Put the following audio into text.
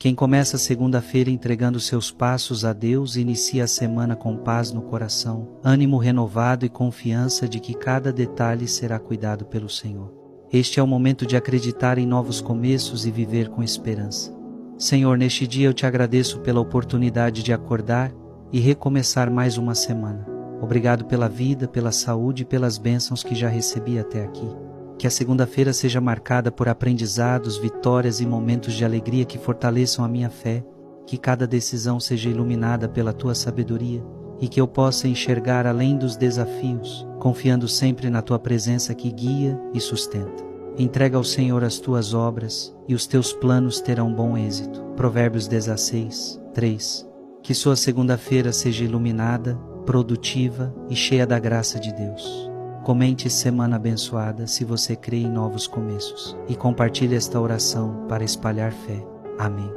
Quem começa a segunda-feira entregando seus passos a Deus, inicia a semana com paz no coração, ânimo renovado e confiança de que cada detalhe será cuidado pelo Senhor. Este é o momento de acreditar em novos começos e viver com esperança. Senhor, neste dia eu te agradeço pela oportunidade de acordar e recomeçar mais uma semana. Obrigado pela vida, pela saúde e pelas bênçãos que já recebi até aqui. Que a segunda-feira seja marcada por aprendizados, vitórias e momentos de alegria que fortaleçam a minha fé, que cada decisão seja iluminada pela tua sabedoria e que eu possa enxergar além dos desafios, confiando sempre na tua presença que guia e sustenta. Entrega ao Senhor as tuas obras e os teus planos terão bom êxito. Provérbios 16, 3. Que sua segunda-feira seja iluminada, produtiva e cheia da graça de Deus. Comente semana abençoada se você crê em novos começos e compartilhe esta oração para espalhar fé. Amém.